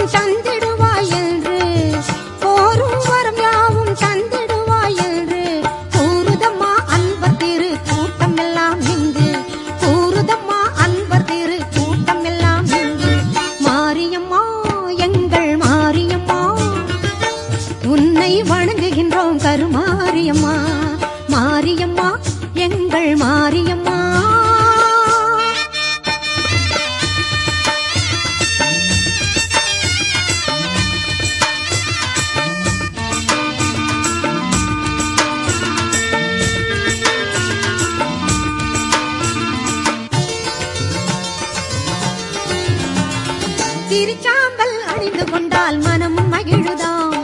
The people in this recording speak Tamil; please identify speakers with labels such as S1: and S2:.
S1: யாவும் தந்திடுவாய் என்று கோரும் வரம் யாவும் தந்திடுவாய் என்று கூறுதம்மா அன்பர் திரு கூட்டம் எல்லாம் இங்கு கூறுதம்மா அன்பர் திரு கூட்டம் எல்லாம் இங்கு மாரியம்மா எங்கள் மாரியம்மா உன்னை வணங்குகின்றோம் கருமாரியம்மா மாரியம்மா எங்கள் மாரியம்மா திருச்சாம்பல் அணிந்து கொண்டால் மனம் மகிழுதாம்